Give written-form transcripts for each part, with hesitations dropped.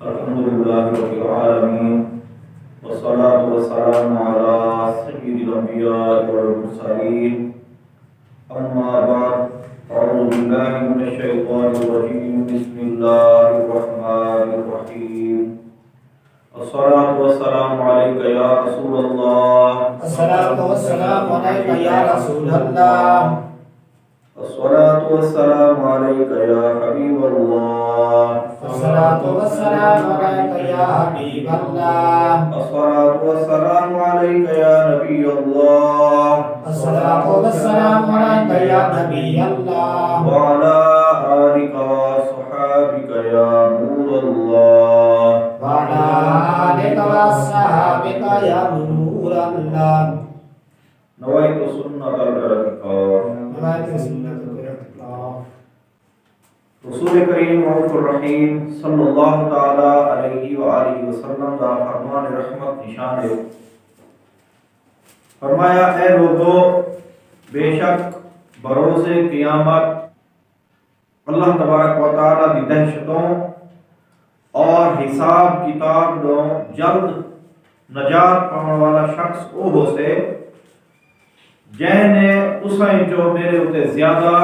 الحمد لله رب العالمين والصلاة والسلام على سيد الأنبياء والمرسلين أما بعد أعوذ بالله من الشيطان الرجيم بسم الله الرحمن الرحيم الصلاة والسلام عليك يا رسول الله الصلاة والسلام عليك يا رسول الله الصلاة والسلام عليك يا حبيب الله الصلاة والسلام عليك يا حبيب الله الصلاة والسلام عليك يا نبي الله الصلاة والسلام عليك يا نبي الله وعلى آلك وصحابك يا نور الله وعلى آلك وصحابك يا نور الله نويت سنة الرحيم نويت سنة الرحيم رسول کریم رؤوف الرحیم صلی اللہ تعالی علیہ وآلہ وسلم دا فرمان رحمت نشان ہے. فرمایا اے لوگو بے شک بروز قیامت اللہ تبارک و تعالی دی دہشتوں اور حساب کتاب دو جلد نجات پانے والا شخص او ہو سے جن نے اسائیں جو میرے اتے زیادہ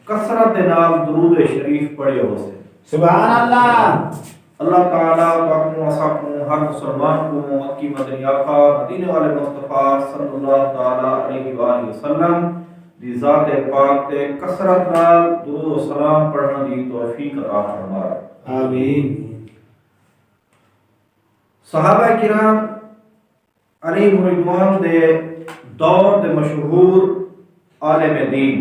کثرت نال درود شریف پڑھے ہو سے. سبحان اللہ. اللہ تعالیٰ کو اپنے ہر مسلمان کو مکی مدنی آقا مدینے والے مصطفیٰ صلی اللہ تعالیٰ علیہ وآلہ وسلم دی ذات پاک تے کثرت نال درود و سلام پڑھنا دی توفیق عطا فرمائے. آمین. صحابہ کرام علیہ رضوان دے دور دے مشہور عالم دین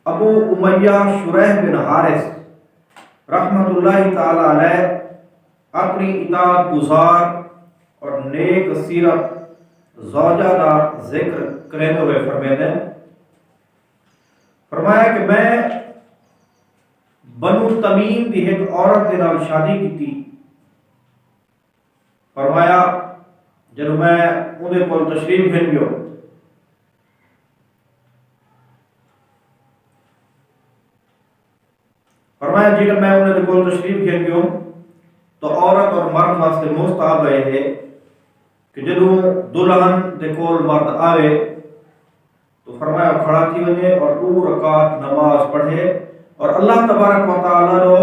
ابو امیہ شریح بن حارث رحمت اللہ تعالی علیہ اپنی اطاعت گزار اور نیک سیرت زوجہ دا ذکر کرنے ہوئے فرمایا کہ میں بنو تمیم دی ایک عورت دے نال شادی کی تھی. فرمایا جب میں انہیں کو تشریف گھن گیا فرمایا جی میں انہیں کو تشریف گھن گیا تو عورت اور مرد واسطے مستحب ہے کہ جدوں دلہن دے کول مرد آوے تو فرمایا کھڑا تھی وجے اور 2 رکعت نماز پڑھے اور اللہ تبارک و تعالی رو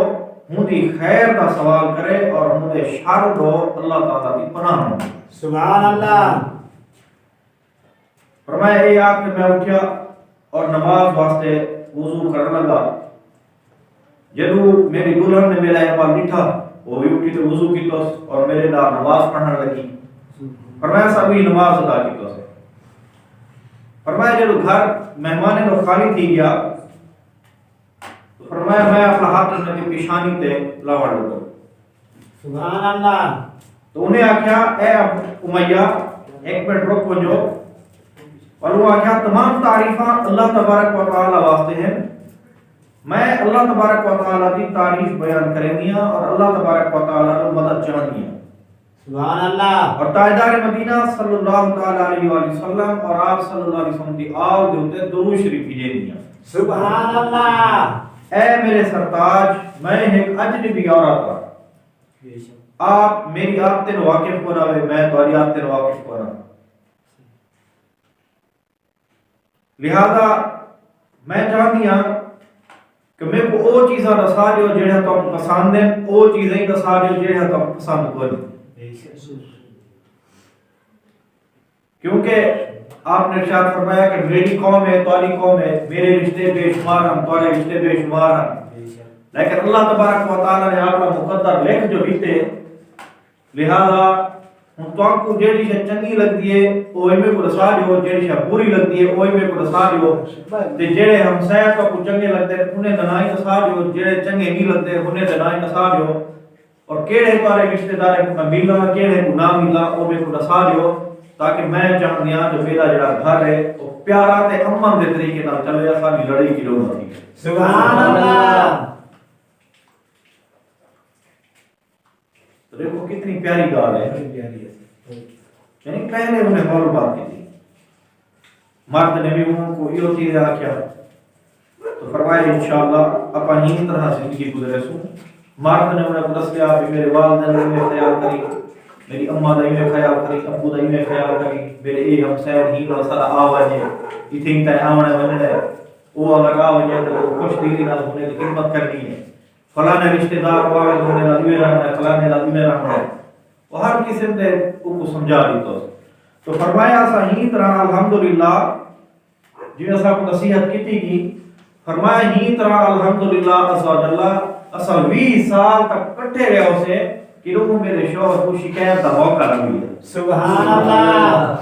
ہوں دی خیر دا سوال کرے اور ہوں دے شر رو اللہ تعالی دی پناہ مانگے. سبحان اللہ. فرمایا اے آپ کہ میں اٹھیا اور نماز واسطے وضو کرنے لگا. جدو میری دلہن نے میرا احوال ڈٹھا وہ بھی اٹھی تو وضو کی تو اور میرے نال نماز پڑھنے لگی. فرمایا سبھی نماز ادا کی تو. فرمایا جدو گھر مہمان نو خالی تھی گیا تو فرمایا میں اپنا ہاتھ نے پیشانی تے لاوڑ لگا. سبحان اللہ. تو انہیں آکھیا اے امیہ ایک منٹ رک جو اور وہ آکھیا تمام تعریفاں اللہ تبارک و تعالی واسطے ہیں. میں اللہ تبارک و تعالی کی تعریف بیان کریں گیا اور اللہ تبارک و تعالی کو مدد چاہنی ہے. سبحان اللہ. اور تاجدار مدینہ صلی اللہ تعالی علیہ وآلہ وسلم اور آپ صلی اللہ علیہ وسلم کی آل دے اوتے درود شریف بھیجے دیا. سبحان اللہ. اے میرے سرتاج میں ایک اجنبی عورت ہوں. آپ میری آپ تے واقف ہونا ہے میں تہاڈی آپ تے واقف ہونا. لہذا میں چاہتی ہوں کہ میں کو او چیزاں دسا دیو جہاں تم پسند ہیں او چیزیں دسا دیو جہاں تم پسند کوئی. کیونکہ آپ نے ارشاد فرمایا کہ میری قوم ہے تہاڈی قوم ہے میرے رشتے بے شمار ہیں تہاڈے رشتے بے شمار ہیں. لیکن اللہ تبارک و تعالی نے اپنا مقدر لکھ جو دیتے لہذا ہن تو کو جیڑی شے چنگی لگدی ہے او ایویں کو دسا دیو جیڑی شے بری لگدی ہے او ایویں کو دسا دیو تے جڑے ہمسایہ کو چنگے لگدے انہیں نائی دسا دیو جڑے چنگے نہیں لگدے انہیں نائی دسا دیو اور کیڑے تارے رشتہ دار کو ملا کیڑے کو نہ ملا او میں کو دسا دیو تاکہ میں چاہندی ہاں جو میرا جڑا گھر ہے وہ پیارا تے امن دے طریقے نال چلے اساں لڑائی کی لوڑ نہیں. سبحان اللہ. تو دیکھو کتنی پیاری گال ہے. یعنی پہلے انہیں اور بات کی تھی مرد نے بھی ان کو یہ چیز آکھیا تو فرمایا انشاءاللہ اپا ہی طرح زندگی گزرے سو مرد نے انہیں دس لیا کہ میرے والدین نے میرے خیال کری، میری اماں دا میں خیال کری، ابو دا میں خیال کری، میرے اے ہمسائے ہی نہ سارا آواجے ایتھیں تے آونے وننے وہ اگر آواجے تو خوش دلی نال ہونے کی خدمت کرنی ہے، فلانے رشتہ دار آوے ہونے دا میں رہنا ہے، فلانے دا میں رہنا ہے، وہ ہر قسم دے کو سمجھا دیتا تو فرمایا صحیح طرح الحمدللہ جی اسا کو نصیحت کیتی گی، فرمایا ہی طرح الحمدللہ اصل 20 سال تک کٹھے رہے ہو سے کہ لوگوں میرے شوہر کو شکایت کا موقع نہ ملا، سبحان اللہ۔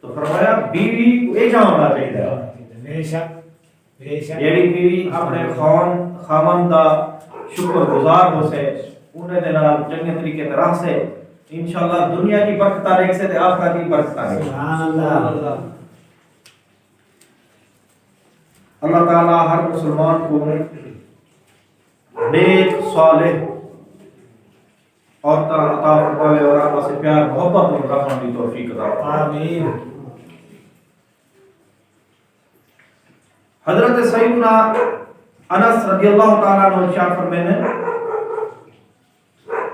تو فرمایا بیوی کو یہ ہونا چاہیے، بے شک بے شک، جیڑی بیوی اپنے خاوند دا شکر گزار ہو سے انہیں دے نال چنگے طریقے تے رہ سے انشاءاللہ دنیا کی برکت دیکھ سے تے آخرت کی برکت دیکھ۔ سبحان اللہ۔ اللہ تعالی ہر مسلمان کو نیک صالح اور طرح عطا فرمائے اور آپ سے پیار محبت اور رحمت کی توفیق عطا فرمائے، آمین۔ حضرت سیدنا انس رضی اللہ تعالیٰ عنہ ارشاد فرماتے ہیں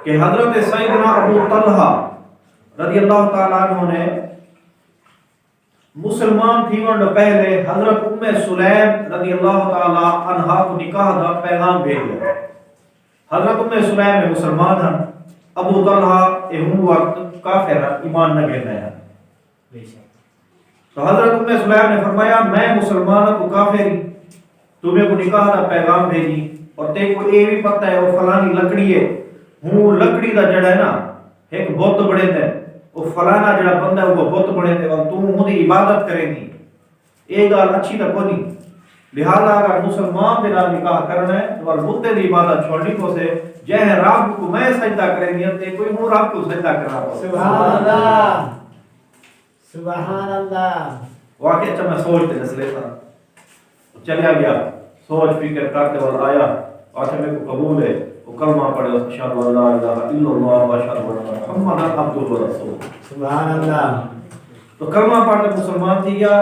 کہ حضرت سیدنا ابو طلحہ رضی اللہ تعالیٰ عنہ نے مسلمان تھی ون پہلے حضرت ام سلیم رضی اللہ تعالیٰ عنہ کو نکاح دا پیغام بھیجا۔ حضرت ام سلیم میں مسلمان ہیں، ابو طلحہ اہم وقت کافر ایمان نہ گرنا ہے، تو حضرت ام سلیم نے فرمایا میں مسلمان کو کافری تمہیں کو نکاح دا پیغام بھیجی اور تے کو یہ بھی پتہ ہے وہ فلانی لکڑی ہے ہوں لکڑی دا جڑا ہے نا ایک بت بڑے تے وہ فلانا جڑا بندہ ہے وہ بت بڑے تے اور تو اودی عبادت کرے گی، یہ گل اچھی تے کونی، لہذا اگر مسلمان دے نال نکاح کرنا ہے تو بت دی عبادت چھوڑنی کو سے جے رب کو میں سجدہ کرے گی تے کوئی ہوں رب کو سجدہ کرنا پڑے۔ سبحان اللہ سبحان اللہ۔ واقعی اچھا میں سوچتے نسلے تھا چلیا گیا سوچ فکر کرتے اور آیا آخر میں کو قبول ہے وہ کلمہ پڑھے اشہد ان لا الہ الا اللہ و اشہد ان محمدا عبدہ و رسولہ، سبحان اللہ۔ تو کلمہ پڑھ کے مسلمان تھی گیا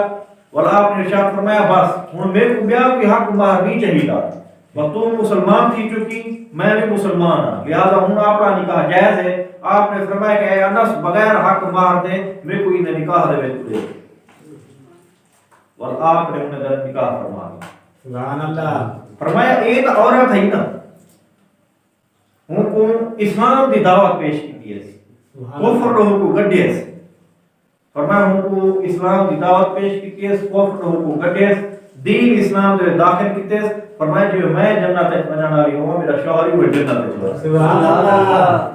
اور آپ نے ارشاد فرمایا بس ہن میں کو بیا کہ حق مہر نہیں چاہیے اور تم مسلمان تھی چکی میں بھی مسلمان ہوں لہذا ہن اپنا نکاح جائز ہے۔ آپ نے فرمایا کہ اے انس بغیر حق مہر دے میں کوئی نہ نکاح دے دے اور آپ نے انہیں در نکاح فرما دیا۔ سبحان اللہ۔ فرمایا ایک عورت ہے نا ہوں کو اسلام دی دعوت پیش کی ہے کفر لوگوں کو گڈے ہے، فرمایا ہوں کو اسلام دی دعوت پیش کی ہے کفر لوگوں کو گڈے دین اسلام دے داخل کیتے، فرمایا جو میں جنت وچ وجن والی ہوں میرا شوہر بھی جنت وچ۔ سبحان اللہ۔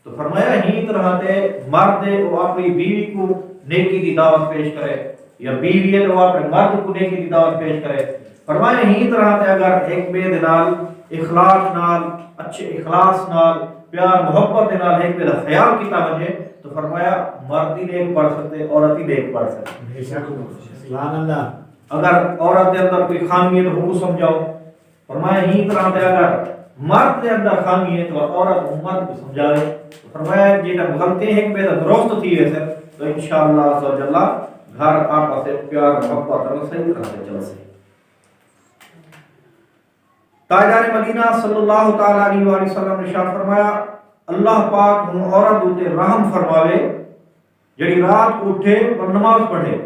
تو فرمایا ہی طرح تے مرد وہ اپنی بیوی کو نیکی دی دعوت پیش کرے یا بیوی ہے تو وہ اپنے مرد کو نیکی دی دعوت پیش کرے، فرمایا ہی طرح تے اگر ایک بے دے نال اخلاص نال اچھے اخلاص نال پیار محبت دے نال ایک بے دا خیال کیتا وجے تو فرمایا مرد ہی نیک پڑھ سکتے عورت ہی نیک پڑھ سکتے۔ بے شک سبحان اللہ۔ اگر عورت دے اندر کوئی خامی ہے تو وہ سمجھاؤ، فرمایا ہی طرح تے اگر مرد دے اندر خامی ہے تو عورت مرد کو سمجھائے، فرمایا جیتا غلطی ہے کہ بے درست تھی ہے تو انشاءاللہ عز و جل گھر آپس سے پیار محبت اور صحیح طرح سے چل سکے۔ تاجدار مدینہ صلی اللہ تعالی علیہ وآلہ وسلم نے ارشاد فرمایا اللہ پاک ہوں عورت تے رحم فرماوے جڑی رات کو اٹھے اور نماز پڑھے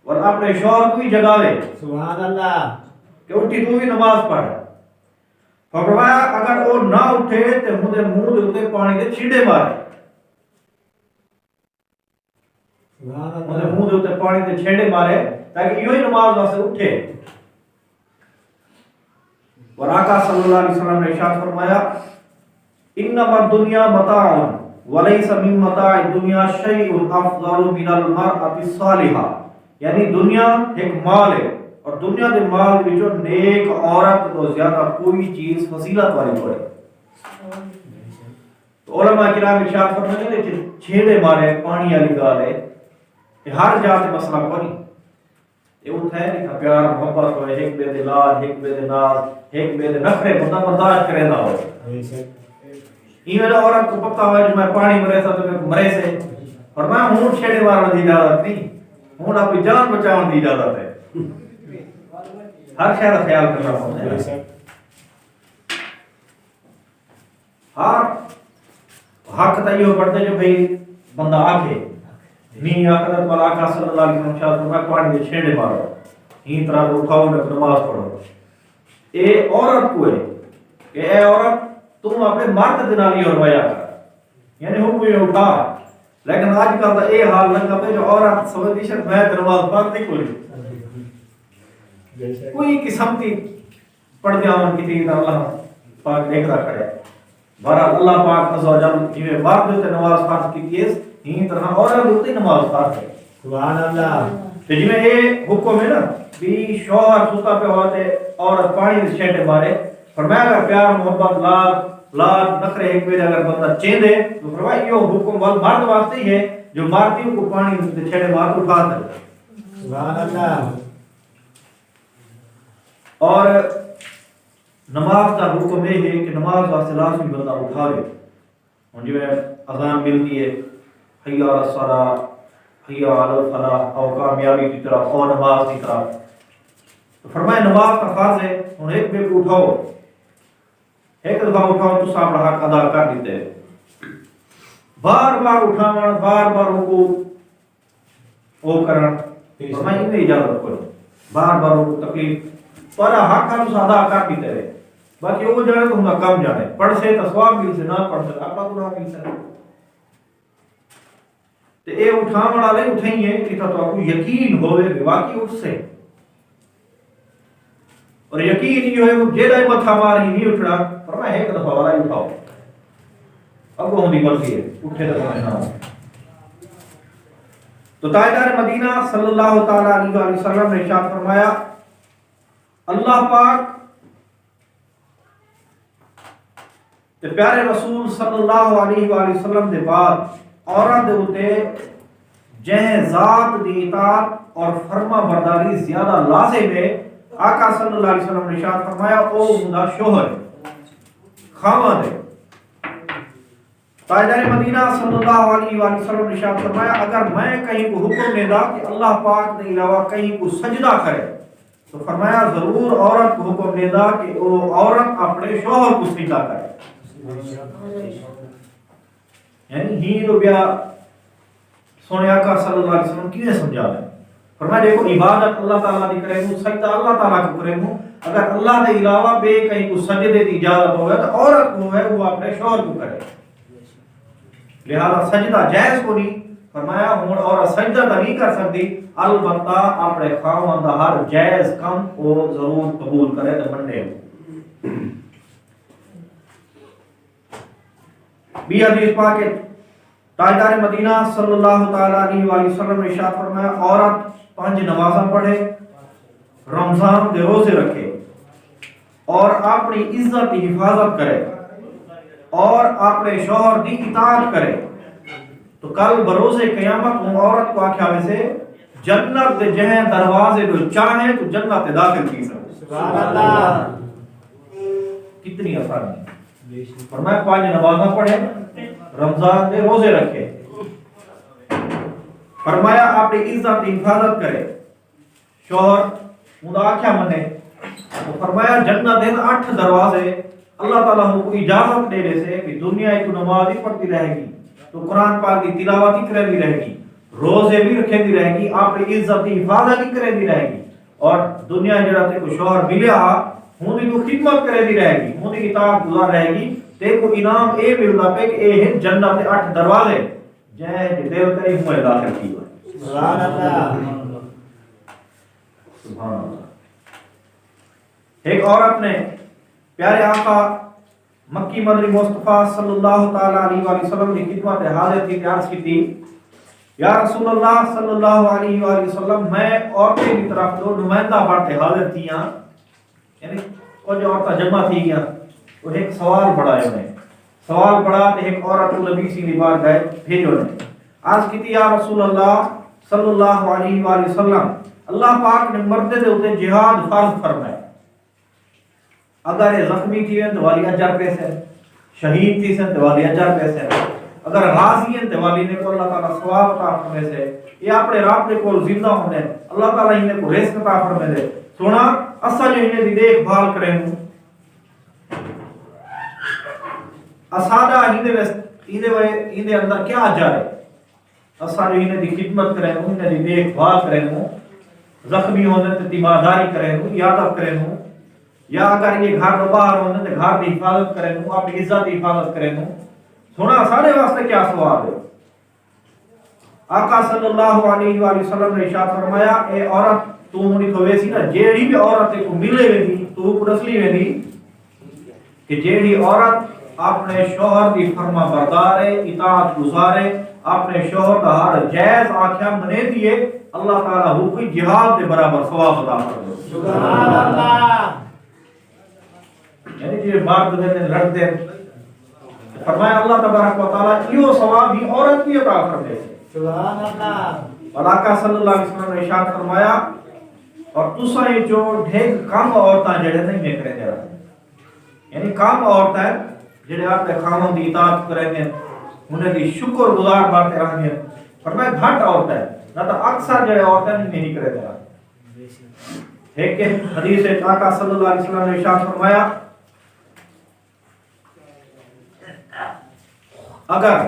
اور اپنے شوہر کو بھی جگاوے، سبحان اللہ۔ کہ اٹھی تو بھی نماز پڑھ، فرمایا اگر وہ نہ اٹھے تے مودے منہ دے اوتے پانی دے چھینڈے مارے، مودے منہ دے اوتے پانی دے چھینڈے مارے تاکہ یوں ہی نماز واسطے اٹھے۔ اور آقا صلی اللہ علیہ وسلم نے ارشاد فرمایا انما الدنیا متاع وليس من متاع الدنیا شیء افضل من المرأة الصالحہ، یعنی دنیا ایک مال ہے اور دنیا دے مال وچوں نیک عورت تو زیادہ کوئی چیز فضیلت والی پڑے۔ تو علماء کرام ارشاد فرماتے ہیں کہ چھیڑے مارے پانی والی گال ہے یہ ہر جات مسئلہ کوئی یہ اٹھا ہے کہ پیار محبت ہوئے ایک بے دے لاج ایک بے دے ناز ایک بے دے نخرے بندہ برداشت کرے نہ ہو۔ ایویں عورت کو پتہ ہوا جو میں پانی مرے سا تو میں مرے سے اور میں ہوں چھیڑے مارنے دی اجازت نہیں، ہوں اپنی جان بچاؤں دی اجازت ہے، ہر شے دا خیال کرنا پڑتا ہے۔ ہاں حق تیو پڑھتے جو بھئی بندہ آکھے نہیں آخرت والا آقا صلی اللہ علیہ وسلم شاہ فرمائے پانی دے چھینڈے مارو ہی طرح کو اٹھاؤ نماز پڑھو اے عورت کو ہے کہ اے عورت تم اپنے مرد دنالی اور ویا کر یعنی حکم یہ اٹھا لیکن آج کل تو اے حال لگا پہ جو عورت سمجھتی شک میں نماز پڑھتی کوئی قسم کی پڑھ دیا من کی تھی اللہ پاک دیکھ رہا کھڑے بہرحال اللہ پاک عز و جل جویں مرد ہوتے نماز فرض کی کیس ہی طرح عورت ہوتی نماز فرض ہے سبحان اللہ تو جی میں یہ حکم ہے نا بھی شوہر سوتا پہ ہوتے عورت پانی دے چھینٹے مارے فرمایا اگر پیار محبت لاگ نخرے ایک میرے اگر بندہ چین دے تو فرمایا یہ حکم مرد واسطے ہی ہے جو مارتیوں کو پانی دے چھینٹے مار اٹھا سکتا سبحان اللہ اور نماز کا حکم یہ ہے کہ نماز واسطے لازمی بندہ اٹھا لے اور جی میں اذان ملتی ہے حی علی الصلاۃ حی علی الفلاح اور کامیابی کی طرف اور نماز کی طرف تو فرمائے نماز کا فرض ہے اور ایک بے کو اٹھاؤ ایک دفعہ اٹھاؤ تو اپنا حق ادا کر دیتے بار بار اٹھانا بار بار کو او کرنا فرمائے میں اجازت کرو بار بار کو تکلیف تو حق ہم ادا کر دیتے رہے باقی وہ جانے تو ہمیں کم جانے پڑھ سے تو ثواب مل سے نہ پڑھ سے اپنا گناہ مل سے تو اے اٹھان والے اٹھیں گے کہ تو آپ کو یقین ہوئے کہ واقعی اٹھ سے اور یقین یہ ہوئے کہ جیدہ متھا مار ہی نہیں اٹھنا فرمایا ایک دفعہ والا ہی اٹھاؤ اب وہ ہمیں مرضی ہے اٹھے دفعہ نہ ہو تو تاجدار مدینہ صلی اللہ تعالیٰ علیہ وسلم نے ارشاد فرمایا اللہ پاک تے پیارے رسول صلی اللہ علیہ وآلہ وسلم دے بعد عورت دے ہوتے جہیں ذات دی اطاعت اور فرما برداری زیادہ لازم ہے آقا صلی اللہ علیہ وسلم نے ارشاد فرمایا او مدا شوہر خاوند ہے تاجدار مدینہ صلی اللہ علیہ وآلہ وسلم نے ارشاد فرمایا اگر میں کہیں کو حکم دے دا کہ اللہ پاک کے علاوہ کہیں کو سجدہ کرے تو فرمایا ضرور عورت کو حکم دے دا کہ وہ عورت اپنے شوہر کو سجدہ کرے یعنی ہی تو بیا سونے آقا صلی اللہ علیہ وسلم کیوں سمجھا ہے فرمایا دیکھو عبادت اللہ تعالیٰ دی کرے ہوں سجدہ اللہ تعالیٰ کو کرے ہوں اگر اللہ کے علاوہ بے کہیں کو سجدے دی اجازت ہوگا تو عورت کو ہے وہ اپنے شوہر کو کرے لہذا سجدہ جائز کو نہیں فرمایا ہوں اور سجدہ تو نہیں کر سکتی البتہ اپنے خاوند ہر جائز کم کو ضرور قبول کرے تو منڈے ہو بھی حدیث پاک تاجدار مدینہ صلی اللہ تعالیٰ علیہ وآلہ وسلم نے ارشاد فرمایا عورت 5 نمازاں پڑھے رمضان دے روزے رکھے اور اپنی عزت کی حفاظت کرے اور اپنے شوہر کی اطاعت کرے تو کل بروز قیامت وہ عورت کو آکھا میں سے جنت دے جہیں دروازے جو چاہیں تو جنت داخل کی سکتے سبحان اللہ کتنی آسانی فرمایا 5 نمازاں پڑھے رمضان دے روزے رکھے فرمایا اپنی عزت کی حفاظت کرے شوہر مدا کیا منے تو فرمایا جنت دے 8 دروازے اللہ تعالیٰ کو اجازت دے دے سے کہ دنیا ایک نماز ہی پڑھتی رہے گی تو قرآن پاک کی تلاوت ہی کرے بھی رہے گی روزے بھی رکھے دی رہے گی اپنی عزت کی حفاظت ہی کرے دی رہے گی اور دنیا جڑا تے کو شوہر ملیا ہوں دی کو خدمت کرے دی رہے گی ہوں دی اطاعت گزار رہے گی تے کو انعام اے ملدا پے کہ اے ہیں جنت دے 8 دروازے جے دل کرے ہوئے داخل کی ہوئے سبحان اللہ سبحان اللہ ایک عورت نے پیارے آقا مکی مدنی مصطفیٰ صلی اللہ تعالیٰ علیہ وآلہ وسلم کی خدمت حاضر تھی عرض کی تھی یا رسول اللہ صلی اللہ علیہ وآلہ وسلم میں عورتیں کی طرف دو نمائندہ بڑھتے حاضر تھی یعنی کچھ عورتیں جمع تھی گیا تو ایک سوال پڑھا ہے انہیں سوال پڑھا تو ایک عورت نبی سی نبار گئے بھیجو نے عرض کی تھی یا رسول اللہ صلی اللہ علیہ وآلہ وسلم اللہ پاک نے مردے دے ہوتے جہاد فرض فرمائے اگر یہ زخمی تھی ہیں تو والی اجر پیسے شہید تھی ہیں تو والی اجر پیسے اگر غازی ہیں تو والی نے کو اللہ تعالیٰ ثواب عطا فرمائے سے یہ اپنے رب نے کو زندہ ہونے اللہ تعالیٰ انہیں کو رزق عطا فرمائے دے سونا اسا جو انہیں دی دیکھ بھال کریں ہوں اسادا ہندے اندر کیا جائے اسا جو ہنے دی خدمت کریں ہنے دی دیکھ بھال کریں زخمی ہونے تے تیمارداری کریں یادب کریں یا اگر یہ گھر باہر ہونے تے گھر دی حفاظت کریں اپنی عزت دی حفاظت کریں سونا سارے واسطے کیا سوال ہے آقا صلی اللہ علیہ وآلہ وسلم نے ارشاد فرمایا اے عورت تو منی تو ویسی نا جیڑی بھی عورت کو ملے ویندی تو کو اصلی ویندی کہ جیڑی عورت اپنے شوہر دی فرما بردار ہے اطاعت گزار ہے اپنے شوہر کا ہر جائز آنکھیں منے دیے اللہ تعالیٰ ہو کوئی جہاد کے برابر ثواب عطا فرمائے سبحان اللہ یعنی جو مرد نے لڑ دے فرمایا اللہ تبارک و تعالیٰ یہ ثواب ہی عورت کی عطا فرمائے سبحان اللہ اور آقا صلی اللہ علیہ وسلم نے ارشاد فرمایا اور تساں جو ڈھیگ کم عورتاں جڑے نہیں میں کرے دے یعنی کم عورتاں جڑے اپنے خاوند دی اطاعت کریں گے انہیں دی شکر گزار بانتے رہیں گے فرمایا گھٹ عورتاں نہ تو اکثر جڑے عورتاں نہیں کرے دے ایک حدیث ہے آقا صلی اللہ علیہ وسلم نے ارشاد فرمایا اگر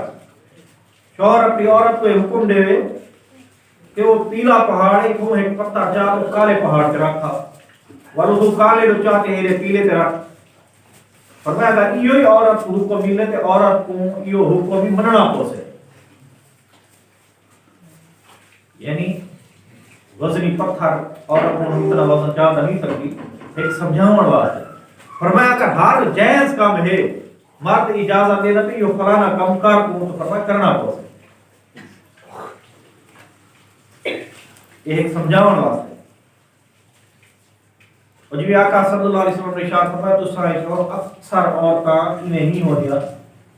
شوہر اپنی عورت کو حکم دے کہ وہ پیلا پہاڑ کو ایک پتہ چاہ تو کالے پہاڑ پہ رکھا والو تو کالے جو چاہتے ہیں پیلے پہ رکھ فرمایا اگر یہ عورت کو حکم ملے تو عورت کو یہ حکم بھی مننا پوسے یعنی وزنی پتھر عورت کو اتنا وزن چاہ نہیں سکتی ایک سمجھاؤں بات ہے فرمایا اگر ہر جائز کام ہے مرد اجازت دینا تو یہ فلانا کم کار کو تو فرمایا کرنا پوسے یہ ایک سمجھاؤں واسطے اور جب آقا صلی اللہ علیہ وسلم نے ارشاد فرمایا تو سارے شوہر اکثر عورتاں انہیں نہیں ہو دیا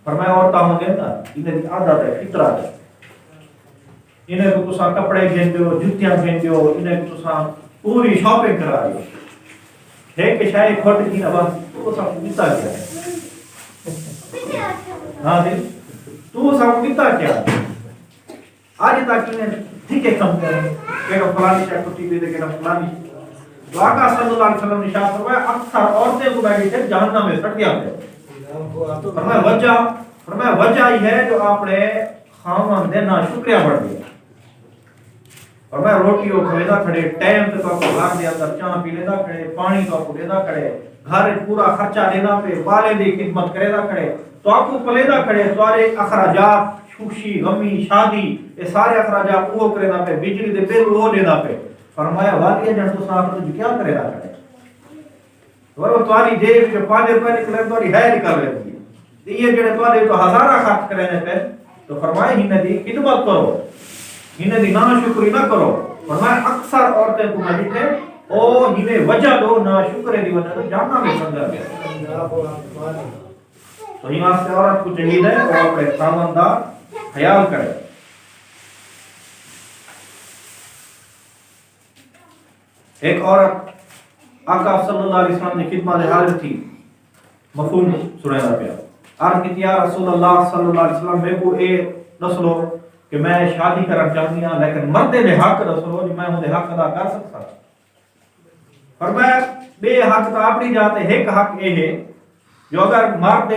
فرمایا عورتاں ہوں گے نا انہیں دی عادت ہے فطرت ہے انہیں کو تساں کپڑے گھن دیو جتیاں گھن دیو انہیں کو تساں پوری شاپنگ کرا دیو ہے کہ شاید کھوٹ کی نا بس تو سب کیتا کیا ہے ہاں دل تو سب کیتا کیا ہے آج تک انہیں ٹھیک ہے کم کریں کہ فلانی شاید کٹی بھی دے کہ فلانی تو آقا صلی اللہ علیہ وسلم نے ارشاد فرمایا اکثر عورتیں کو بیٹھی تھے جہنم میں سٹ جاتے فرمایا وجہ یہ ہے جو آپ نے خاوند دے نا شکریہ بڑھ دیا فرمایا روٹیوں کھویدا کھڑے ٹائم تے تو آپ گھر دے اندر چاہ پی لیدا کھڑے پانی تو آپ دیدا کھڑے گھر پورا خرچہ دینا پہ والے دی خدمت کریدا کھڑے تو آپ کو پلیدا کھڑے سارے اخراجات خوشی غمی شادی یہ سارے اخراجات وہ کریدا پہ بجلی دے بل وہ دیدا پہ فرمایا والی جن تو صاحب تو کیا کرے گا کرے ورو تمہاری جیب جو 5 روپے نکلے تمہاری ہے نکل رہی ہے یہ جڑے تمہارے تو ہزارہ خرچ کرے پہ تو فرمایا ہن دی خدمت کرو ہن دی ناشکری نہ کرو فرمایا اکثر عورتیں کو بیٹھے او ہن وجہ دو ناشکرے دی وجہ سے جاننا میں سمجھا گیا تو یہ واسطے عورت کو چاہیے ہے وہ اپنے خاوند دا خیال کرے ایک عورت آقا صلی اللہ علیہ وسلم نے خدمت حاضر تھی مفہوم سنایا پیا عرض کی یا رسول اللہ صلی اللہ علیہ وسلم میں کو اے دسلو کہ میں شادی کرنا چاہتی ہوں لیکن مرد دے حق دسلو جو میں وہ حق ادا کر سکتا فرمایا بے حق تو اپنی جاتے ایک حق یہ ہے جو اگر مرد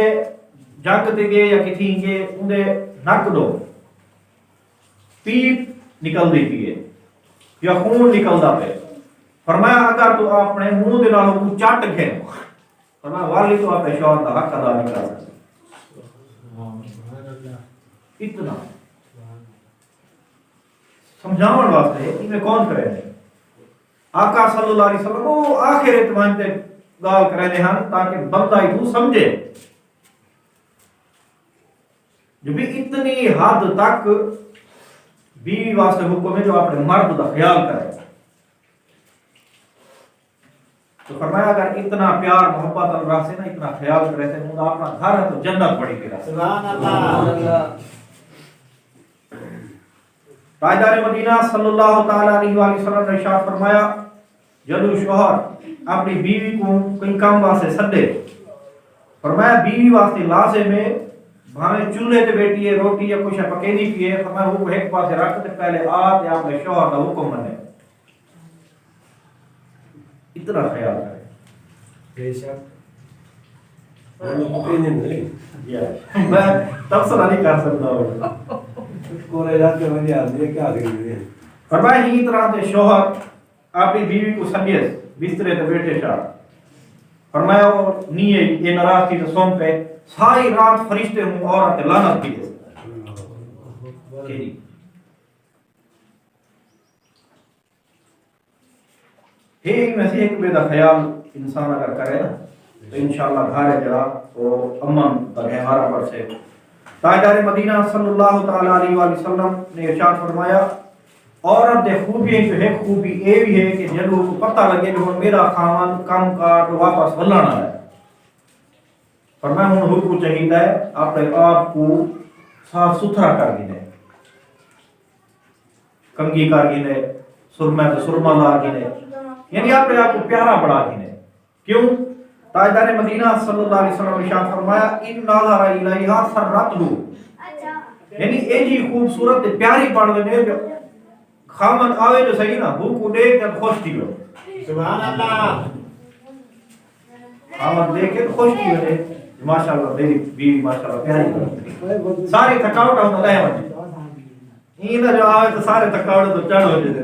جنگ تے گئے یا کتھی گئے اندے نک دو پیپ نکل دی پیے یا خون نکلدا پے فرمایا اگر تو اپنے منہ دے نال کو چٹ کے فرمایا والی تو اپنے شوہر کا حق ادا نہیں کر سکتا اتنا سمجھاون واسطے انہیں کون کرے گا آقا صلی اللہ علیہ وسلم وہ آخر اتمان تے گال کرے ہیں تاکہ بندہ ہی تو سمجھے جو بھی اتنی حد تک بیوی واسطے حکم ہے جو اپنے مرد کا خیال کرے تو فرمایا اگر اتنا پیار محبت اللہ سے نا اتنا خیال کرے تھے انہوں اپنا گھر ہے تو جنت بڑی گرا سبحان اللہ تاجدار مدینہ صلی اللہ تعالی علیہ وآلہ وسلم نے ارشاد فرمایا جدو شوہر اپنی بیوی کو کئی کام واسطے سدے فرمایا بیوی واسطے لازم ہے بھاویں چولہے تے بیٹھی ہے روٹی یا کچھ پکینی پیے فرمایا وہ ایک پاسے رکھ تے پہلے آپ یا اپنے شوہر کا حکم منے اتنا خیال کرے بے شک میں تبصرہ نہیں کر سکتا ہوں. فرمایا ہی طرح سے شوہر اپنی بیوی کو سنگیس بسترے تے بیٹھے شاہ فرمایا اور نیے یہ ناراض تھی تو سوم پہ ساری رات فرشتے ہوں عورت لعنت کی دے. ایک میں سے ایک بیدہ خیال انسان اگر کرے نا تو انشاءاللہ گھر جڑا وہ امن کا گہوارہ پر سے. تاجدار مدینہ صلی اللہ تعالی علیہ وآلہ وسلم نے ارشاد فرمایا عورت دے خوبی جو ہے خوبی اے بھی ہے کہ جدو کو پتہ لگے کہ میرا خاون کام کاٹ واپس ولنا ہے فرمایا ہن حکم چاہیے ہے اپنے آپ کو صاف ستھرا کر دینے کنگھی کر دینے سرما تو سرما لا دینے یعنی اپنے آپ کو پیارا بڑھا دینے. کیوں؟ تاجدار مدینہ صلی اللہ علیہ وسلم نے ارشاد فرمایا ان نظر الیہا سرتہو یعنی اے جی خوبصورت پیاری بن ونے خامن آوے جو صحیح نا وہ کو دیکھ کر خوش تھی ہو. سبحان اللہ. خامن دیکھ کے خوش تھی ہو ماشاءاللہ میری بیوی ماشاءاللہ پیاری ساری تھکاوٹ ہوتا ہے بچے این جو آوے تو سارے تھکاوٹ تو چڑھ ہو جاتے.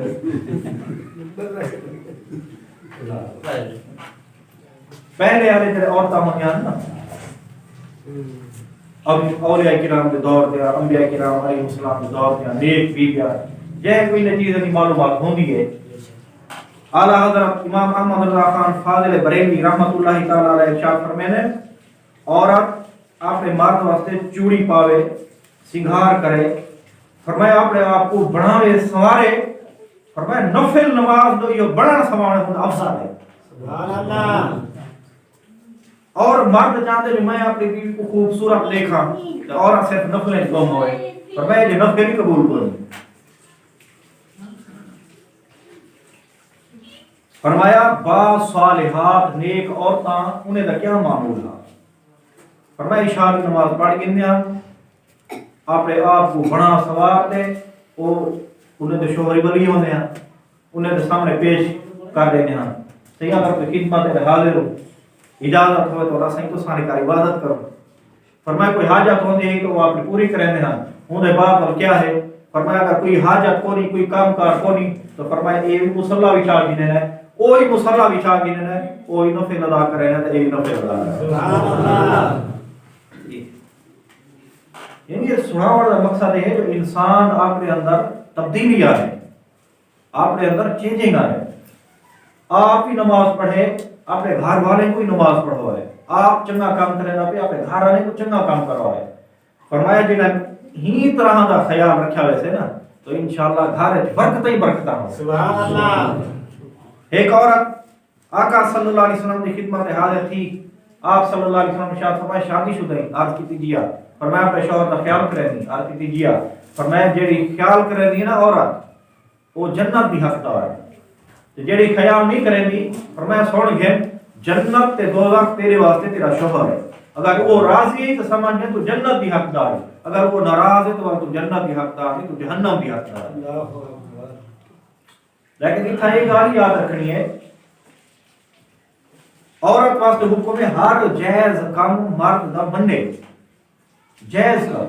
پہلے والے جڑے عورتاں ہوندیاں نا اب اولیاء کرام دے دور دے انبیاء کرام علیہ السلام دے دور دے نیک بیویاں جے کوئی چیز دی معلومات ہوندی ہے. اعلی حضرت امام احمد رضا خان فاضل بریلوی رحمۃ اللہ تعالی علیہ ارشاد فرماتے ہیں عورت اپنے مرد واسطے چوڑی پاوے سنگھار کرے فرمایا اپنے آپ کو بڑھاوے سنوارے فرمایا نفل نماز دو یہ بڑھن سنوارنے ہوں افضل ہے. سبحان اللہ. اور مرد چاہتے جو میں اپنی بیوی کو خوبصورت دیکھا اور صرف نفلیں کم ہوئے فرمایا یہ نفل بھی قبول کروں. فرمایا با صالحات نیک عورتاں انہیں دا کیا معمول ہے فرمایا عشاء کی نماز پڑھ گندیا اپنے آپ کو بڑا سوار دے وہ انہیں تو شوہری ولی ہونے ہیں انہیں تو سامنے پیش کر دینے ہیں صحیح اگر کوئی خدمت حاضر ہو اجازت ہوئے تو اللہ صحیح تو سارے کار عبادت کرو. فرمایا کوئی حاجت ہوندی ہے تو وہ اپنی پوری کریں ہیں انہیں باپ اور کیا ہے فرمایا اگر کوئی حاجت کونی کوئی کام کار کونی تو فرمایا یہ مصلح بچھا گنے ہے کوئی مصلح بچھا گنے ہے کوئی نفل ادا کرے ہیں تو ایک نفل ادا کرے. سبحان اللہ. یعنی یہ سنانے کا مقصد ہے جو انسان اپنے اندر تبدیلی آئے اپنے اندر چینجنگ آئے. آپ ہی نماز پڑھے اپنے گھر والے کو نماز پڑھوائے آپ چنگا کام کریں پہ اپنے گھر والے کو چنگا کام کروائے. فرمایا جنہیں ہی طرح کا خیال رکھا ویسے نا تو انشاءاللہ گھر برکت ہی برکت ہو. سبحان اللہ. ایک عورت آقا صلی اللہ علیہ وسلم کی خدمت حاضر تھی آپ صلی اللہ علیہ وسلم نے شاد فرمایا شادی شدہ ہی عرض کی تیجیا فرمایا اپنے شوہر کا خیال کرے نہیں عرض کی تیجیا فرمایا جیڑی خیال کرے نہیں نا عورت وہ جنت بھی حقدار ہے جیڑی خیال نہیں کریں گی فرمایا سوڑ گئے جنت تے دوزخ تیرے واسطے تیرا شوہر ہے اگر وہ راضی ہے تو سمجھ تو جنت بھی حقدار ہے اگر وہ ناراض ہے تو جنت بھی حقدار ہے تو جہنم بھی حقدار ہے. لیکن اتنا ایک گال یاد رکھنی ہے عورت واسطے حکم ہے ہر جائز کام مرد دا بننے جائز کام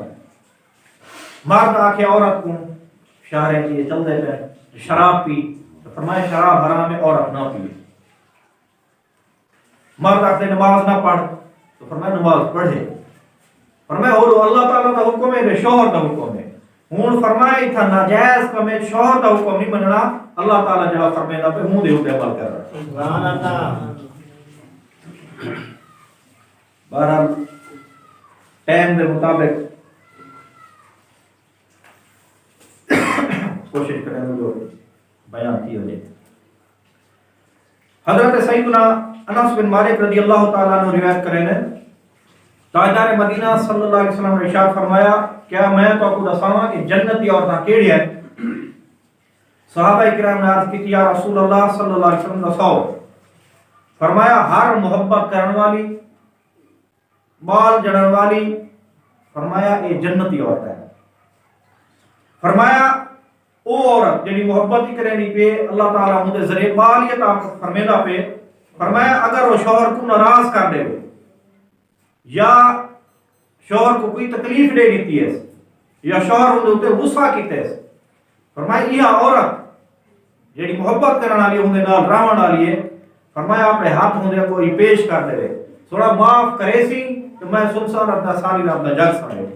مرد آکے عورت کو شارے لیے چل دے پہ شراب پی فرمایا شراب حرام ہے عورت نہ پیے. مرد آتے نماز نہ پڑھ تو فرمایا نماز پڑھے. فرمایا اور اللہ تعالیٰ کا حکم ہے شوہر کا حکم ہے ہون فرمایا تھا ناجائز کا میں شوہر کا حکم نہیں مننا اللہ تعالیٰ جہاں فرمائے پہ ہوں دے ہوتے عمل کر رہا ہے. سبحان اللہ. بہرحال ٹائم دے مطابق کوشش کریں جو بیان کی ہو جائے. حضرت سیدنا انس بن مالک رضی اللہ تعالیٰ عنہ روایت کریں تاجدار مدینہ صلی اللہ علیہ وسلم نے ارشاد فرمایا کیا میں تو آپ کو دساواں کہ جنتی عورتاں کیڑی ہیں؟ صحابہ کرام نے عرض کی یا رسول اللہ صلی اللہ علیہ وسلم دساؤ. فرمایا ہر محبت کرنے والی بال جڑن والی فرمایا یہ جنتی عورت ہے. فرمایا او عورت جڑی محبت ہی کرنی پہ اللہ تعالیٰ مجھے ذریعے بالیت آپ فرمیدہ پہ فرمایا اگر وہ شوہر کو ناراض کر دے یا شوہر کو کوئی تکلیف دے دیتی ہے یا شوہر اندے اوتے غصہ کیتے ہے، فرمایا یہ عورت جیڑی محبت کرن والی اندے نال رہن والی ہے، فرمایا اپنے ہاتھ ہوندے کوئی پیش کر دے تھوڑا معاف کرے سی تو میں سنسار اپنا سالی اپنا جگ سمجھے۔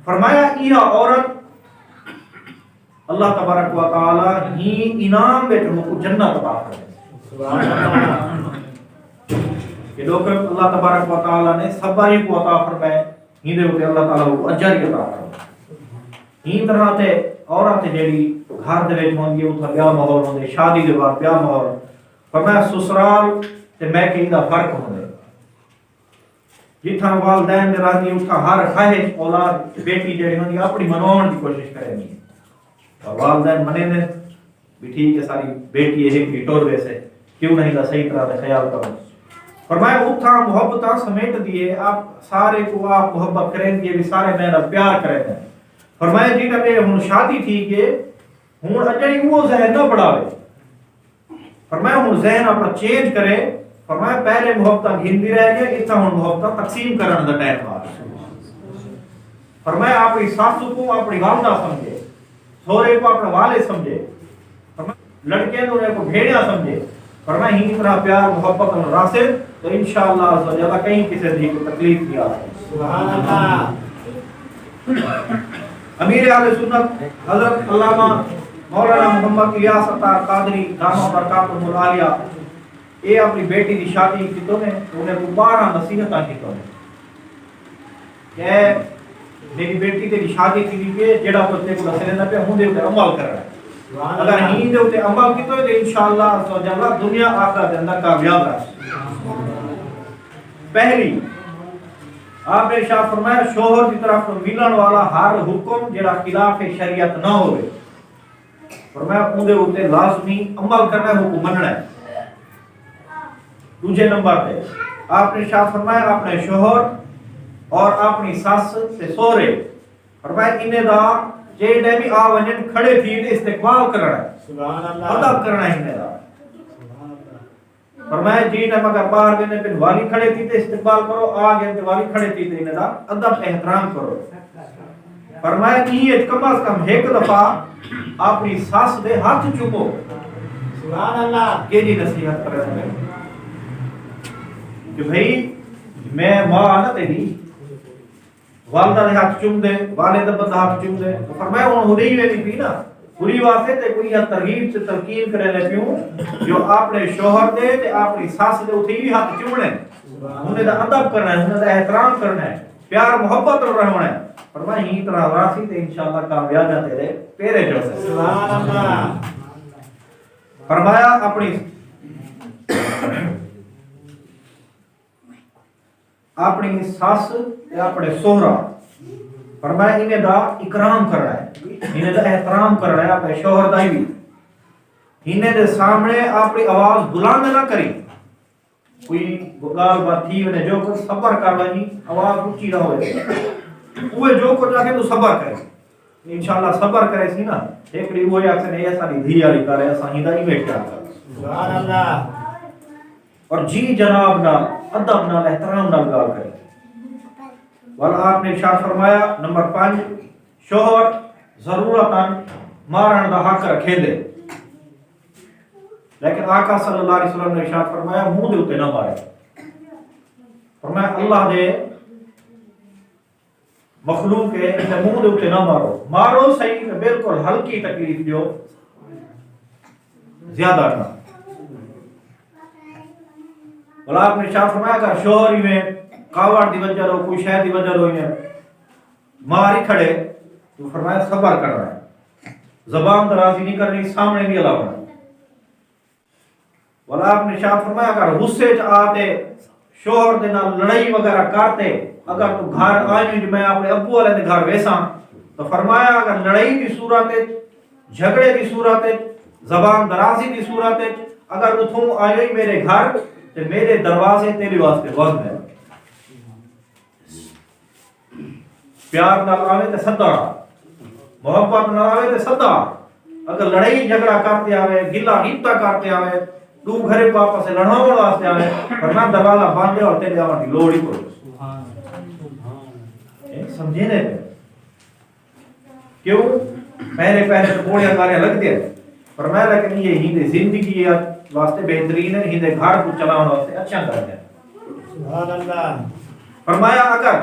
فرمایا یہ عورت اللہ تبارک و تعالی ہی انعام وچ کو جنت عطا کرے، سبحان اللہ، کہ لوگ اللہ تبارک و تعالی نے صبر ہی کو عطا فرمائے، ہی دے اوتے اللہ تعالی کو اجر ہی عطا فرمائے۔ ہی طرح تے عورت جیڑی گھر دے وچ ہوندی ہے اوتھا بیاہ ماحول ہوندے، شادی دے بعد بیاہ ماحول، فرمایا سسرال تے میکے دا فرق ہوندے، جتھاں والدین دے راضی اوتھا ہر خواہش اولاد بیٹی جیڑی ہوندی اپنی مناون دی کوشش کرے گی، اور والدین منے نے بھی ٹھیک ہے ساری بیٹی ایک بھی ٹور ویسے کیوں نہیں دا صحیح طرح سے خیال کرو۔ فرمایا اتھا محبتاں سمیٹ دیے آپ سارے کو آپ محبت کریں گے بھی سارے میرا پیار کریں گے۔ فرمایا جی کہ ہن شادی تھی کہ ہن اجڑی وہ ذہن نہ بڑھاوے، فرمایا ہن ذہن اپنا چینج کرے، فرمایا پہلے محبتاں گھندی رہ گئے اتھا ہن محبتاں تقسیم کرن دا ٹائم آ گیا۔ فرمایا اپنی ساس کو اپنی والدہ سمجھے، سورے کو اپنا والد سمجھے، لڑکے کو کو بھیڑیا سمجھے، فرمایا ہی طرح پیار محبت اور راسل تو انشاءاللہ عز و جل کہیں کسی دی کو تکلیف نہیں آتی۔ سبحان اللہ۔ امیر اہل سنت حضرت علامہ مولانا محمد الیاس عطار قادری دامہ برکاتہ العالیہ یہ اپنی بیٹی کی شادی کی تو نے انہیں کو 12 نصیحتاں کی تو نے کہ میری بیٹی تیری شادی کی کہ جڑا بچے کو دسنے نہ پہ ہوں دے تے عمل کر رہا ہے، اگر ہی دے تے عمل کی تو انشاءاللہ عز و جل دنیا آخرت دے اندر کامیاب رہے۔ پہلی آپ نے ارشاد فرمایا شوہر کی طرف ملن والا ہر حکم جڑا خلاف شریعت نہ ہوئے، فرمایا اون دے اوتے لازمی عمل کرنا ہے، حکم مننا ہے۔ دوسرے نمبر پہ آپ نے ارشاد فرمایا اپنے شوہر اور اپنی ساس تے سورے، فرمایا انہیں دا جیڑے بھی آ ونجن کھڑے تھی تے استقبال کرنا ہے، سبحان اللہ، ادب کرنا ہے انہیں دا۔ فرمایا جی نے مگر باہر گئے پھر والی کھڑے تھی تے استقبال کرو، آگے تے والی کھڑے تھی تے انہیں دا ادب احترام کرو۔ فرمایا کہ کم از کم ایک دفعہ اپنی ساس دے ہاتھ چومو، سبحان اللہ، یہ جی نصیحت کرے ہیں کہ بھئی میں ماں نہ تیری والدہ دے ہاتھ چوم دے، والد دے ہاتھ چوم دے، فرمایا ہن ہدی ویلی پی نا پوری واسطے تے کوئی ترغیب سے تلقین کرے لے پیوں جو اپنے شوہر دے تے اپنی ساس دے اٹھی بھی ہاتھ چومنے، انہیں دا ادب کرنا ہے، انہیں دا احترام کرنا ہے، پیار محبت رہنا ہے۔ فرمایا ہی طرح راسی تے انشاءاللہ کامیاب ہے تیرے پیرے جو سے۔ سبحان اللہ۔ فرمایا اپنی اپنی ساس یا اپنے سہرا، فرمایا انہیں دا اکرام کرنا ہے، انہیں دا احترام کرنا ہے، اپنے شوہر دا بھی انہیں دے سامنے اپنی آواز بلند نہ کری، کوئی گال بات تھی انہیں جو کچھ صبر کر لگی آواز اونچی نہ ہوئے، وہ جو کچھ آکے تو صبر کرے، انشاءاللہ صبر کرے سی نا ایک ری وہ یا سے ایسا نہیں دھی آلی کرے ایسا ہی دا ہی بیٹھ کر سبحان اللہ۔ اور جی جناب نال ادب نال احترام نال گال کرے۔ والا آپ نے ارشاد فرمایا نمبر 5 شوہر ضرورتاً مارن دا حق رکھے دے، لیکن آقا صلی اللہ علیہ وسلم نے ارشاد فرمایا منہ دے اوتے نہ مارے، فرمایا اللہ دے مخلوق ہے انہیں منہ دے اوتے نہ مارو، مارو صحیح بالکل ہلکی تکلیف جو زیادہ نہ۔ بلا آپ نے ارشاد فرمایا اگر شوہر ہی میں کاوڑ دی وجہ ہو کوئی شے دی وجہ ہوئی ہے مار ہی کھڑے تو فرمایا صبر کرنا ہے، زبان درازی نہیں کرنی، سامنے نہیں الاؤنا۔ بلا آپ نے ارشاد فرمایا اگر غصے چ آتے شوہر دے نال لڑائی وغیرہ کرتے، اگر تو گھر آئی جو میں اپنے ابو والے دے گھر ویساں تو فرمایا اگر لڑائی دی صورت جھگڑے دی صورت زبان درازی دی صورت اگر اتھوں آئی میرے گھر تے میرے دروازے تیرے واسطے بند ہے، پیار نال آوے تے صدا، محبت نال آوے تے صدا، اگر لڑائی جھگڑا کرتے آوے گلا غیبتہ کرتے آوے تو گھر کو آپس سے لڑاؤ واسطے آئے ورنہ دروازہ بند ہے اور تیرے آنے کی لوڑ ہی کوئی سمجھے نہیں پہ کیوں پہلے تو بوڑھیا کاریاں لگ دیا فرمایا لیکن یہ ہی زندگی واسطے بہترین ہے، ہی گھر کو چلانا واسطے اچھا کر دیا. سبحان اللہ. فرمایا اگر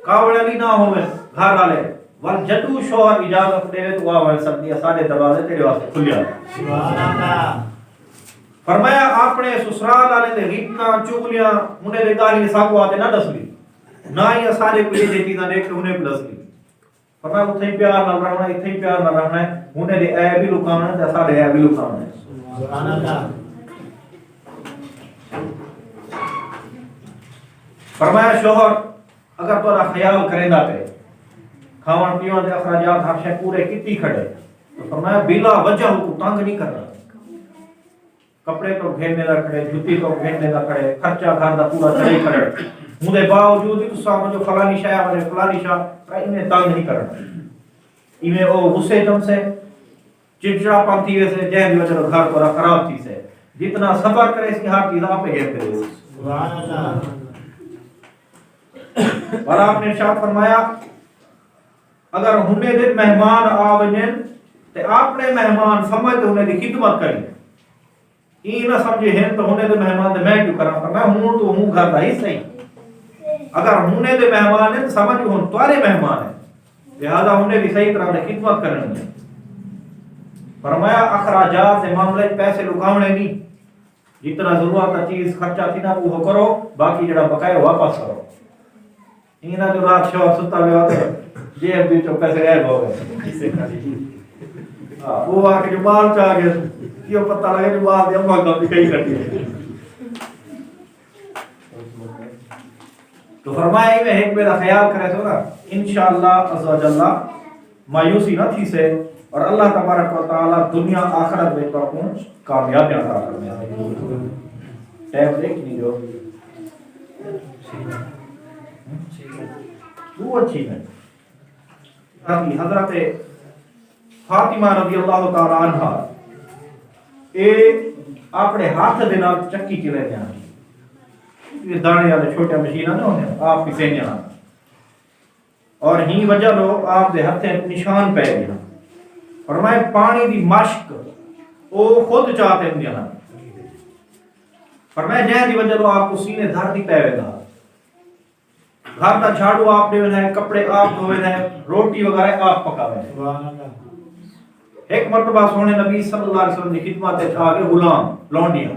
کاوڑ علی نہ ہوئے گھر والے ول جدو شوہر اجازت دے تو آ ول سکتی ہے سارے دروازے تیرے واسطے کھلیا. سبحان اللہ. فرمایا اپنے سسرال والے دے ریتنا چغلیاں انہیں دے گالی ساکو آتے نہ دس لی نہ ہی سارے کو یہ چیزاں دیکھ کے انہیں کو دس لی. فرمایا اتھے ہی پیار نہ رہنا اتھے ہی پیار نہ رہنا ہے انہیں دے اے بھی لکاونا ہے سارے اے بھی لکاونا ہے. سبحان اللہ. فرمایا شوہر اگر تو خیال کرے نہ پہ کھاون پیون دے اخراجات ہر شے پورے کیتی کھڑے تو فرمایا بلا وجہ کو تنگ نہیں کرنا. کپڑے تو گھیرنے نہ کھڑے جوتی تو گھیرنے نہ کھڑے خرچہ گھر دا پورا چڑھے کھڑے مودے باوجود بھی تو جو فلانی شاہ بنے فلانی شاہ انہیں تنگ نہیں کرنا. ایویں او غصے جم سے چڑچڑا پن تھی ویسے جہاں دی وجہ گھر پورا خراب تھی سے جتنا صبر کرے اس کی ہر چیز آپ پہ گھیر کرے. سبحان اللہ. اور آپ نے ارشاد فرمایا اگر ہنے دے مہمان آوجن تے اپنے مہمان سمجھ تے انہیں دی خدمت کریں یہ نہ سمجھے ہیں تو ہنے دے مہمان دے میں کیوں کراں پر میں ہوں تو ہوں گھر دا ہی صحیح. اگر ہنے دے مہمان ہیں سمجھ ہوں تمہارے مہمان ہیں لہذا انہیں بھی صحیح طرح سے خدمت کرنی ہے. فرمایا اخراجات سے معاملے پیسے لکاونے نہیں جتنا ضرورت چیز خرچہ تھی نا وہ کرو باقی جڑا بقایا واپس کرو. یہ نہ جو رات شوہر ستا ہوئے ہوتے جیب بھی چو پیسے غائب ہو گئے وہ آ کے جو مال چاہ گئے یہ پتہ لگے جو مال دیا مال کبھی کہیں کرتی ہے. تو فرمایا میں ایک میرا خیال کرے تو نا انشاءاللہ عز و جل مایوسی نہ تھی سے اور اللہ تبارک و تعالی دنیا آخرت میں تو کو کامیابی عطا کرنے. ٹائم دیکھ نہیں جو وہ اچھی ہے. حضرت فاطمہ رضی اللہ تعالی عنہ اے اپنے ہاتھ دے نال چکی چلے جان یہ دانے والے چھوٹے مشیناں نہ ہوندے آپ کسے نہیں آ اور ہی وجہ لو آپ دے ہتھے نشان پے گئے. فرمائے پانی دی مشک او خود چاہتے ہیں نا فرمائے جہاں دی وجہ لو آپ کو سینے دھر دی پے گا گھر کا جھاڑو آپ دے ہیں کپڑے آپ دھوے ہیں روٹی وغیرہ آپ پکاوے ہیں. سبحان اللہ. ایک مرتبہ سونے نبی صلی اللہ علیہ وسلم کی خدمت میں آگے غلام لونڈیاں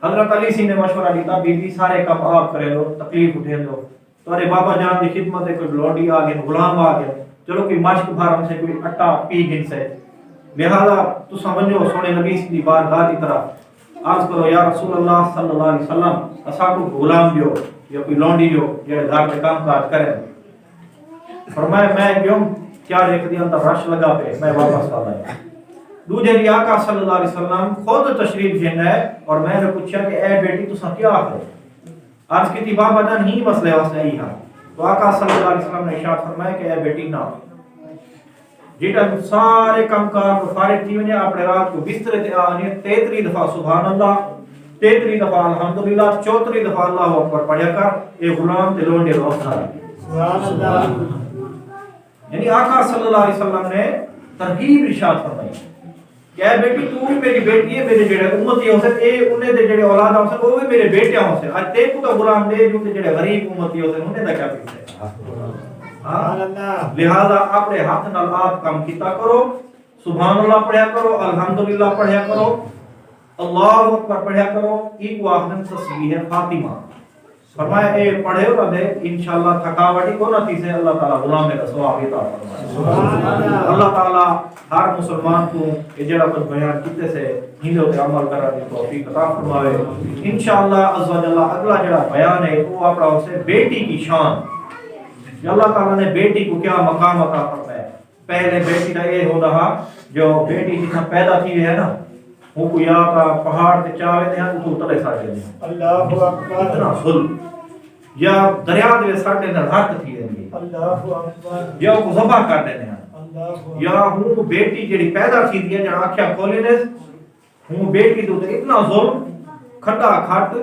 حضرت علی سی نے مشورہ دیتا بی بی سارے کام آپ کرے لو تکلیف اٹھے لو تو ارے بابا جان کی خدمت ہے کوئی لونڈی آ گئے غلام آ گئے چلو کوئی مشک بھار ہم سے کوئی اٹا پی گن سے لہذا تو سمجھو سونے نبی کی بارگاہ کی طرف عرض کرو یا رسول اللہ صلی اللہ علیہ وسلم اسا کو غلام دیو یا کوئی لونڈی دیو جڑے گھر میں کام کاج کرے. فرمایا میں کیوں کیا دیکھ دیا اندر رش لگا پہ میں واپس آ گیا. دوجے دی آقا صلی اللہ علیہ وسلم خود تشریف جن ہے اور میں نے پوچھا کہ اے بیٹی تو کیا کرو عرض کی تھی بابا جان ہی مسئلہ واسطے ہی ہے تو آقا صلی اللہ علیہ وسلم نے ارشاد فرمایا کہ اے بیٹی نہ جیٹا سارے کام کار کو فارغ تھی ونے اپنے رات کو بستر تے آنے 33 دفعہ سبحان اللہ 33 دفعہ الحمدللہ 34 دفعہ اللہ اکبر پڑھیا کر اے غلام تے لونڈے رو افطار. سبحان اللہ. یعنی آقا صلی اللہ علیہ وسلم نے ترغیب ارشاد فرمائی کہ اے بیٹی تو بھی میری بیٹی ہے میرے جڑے امتی ہو سے اے انہیں دے جڑے اولاد ہو سے وہ بھی میرے بیٹے ہو سے اج تے کو تو غلام دے جو تے جڑے غریب امتی ہو سے انہیں دا کیا پیسے. سبحان اللہ. لہذا اپنے ہاتھ نال آپ کام کیتا کرو سبحان اللہ پڑھیا کرو الحمدللہ پڑھیا کرو اللہ اکبر پڑھیا کرو. ایک واحد تسبیح فاطمہ فرمایا اے پڑھے ہو رہے انشاءاللہ تھکاوٹی کو نہ تھی سے اللہ تعالی غلام کا ثواب عطا فرمائے. سبحان اللہ. اللہ تعالی ہر مسلمان کو یہ جڑا کچھ بیان کیتے سے ہندو تے عمل کرنے کی توفیق عطا فرمائے. انشاءاللہ عز و جل اگلا جڑا بیان ہے وہ اپنا اسے بیٹی کی شان کہ اللہ تعالی نے بیٹی کو کیا مقام عطا فرمایا. پہلے بیٹی کا یہ ہوتا ہے جو بیٹی جتنا پیدا تھی ہے نا وہ کو یا پہاڑ تے چاوے ہیں تو تلے ساڑے ہیں اللہ اکبر. اتنا ظلم یا دریا دے ساڑے نے رات تھی ہے اللہ اکبر. یا کو ذبح کر دینے ہیں اللہ اکبر. یا ہوں بیٹی جڑی پیدا تھی دی جڑا اکھیاں کھولے نے ہوں بیٹی تو اتنا ظلم کھٹا کھٹ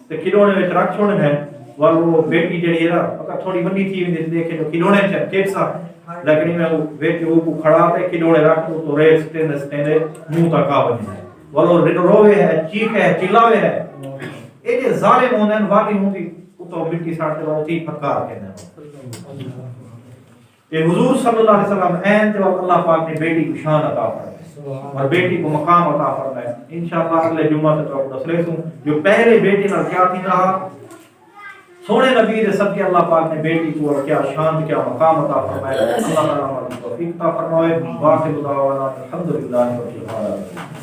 تے کھلونے وچ رکھ چھوڑن ہے وہ بیٹی جڑی ہے نا تھوڑی وڈی تھی ویندی دیکھے جو کھلونے چ کیسا لیکن میں وہ بیٹی وہ کو کھڑا تے کھلونے رکھ تو ریس تے نستے منہ تک آ ونے وہ روے ہے چیخے ہے چلاوے ہے اے جے ظالم ہوندے ہیں واقعی ہوندی تو مٹی ساڑتے وہ تھی پھکار کہنے ہیں کہ حضور صلی اللہ علیہ وسلم این تے اللہ پاک نے بیٹی کو شان عطا فرمائے اور بیٹی کو مقام عطا فرمائے انشاءاللہ اگلے جمعہ تک آپ دس رہے جو پہلے بیٹی نال کیا تھی رہا سونے نبی دے صدقے اللہ پاک نے بیٹی کو کیا شان کیا مقام عطا فرمائے اللہ تعالی ہماری توفیق عطا فرمائے واخر دعوانا الحمدللہ رب العالمین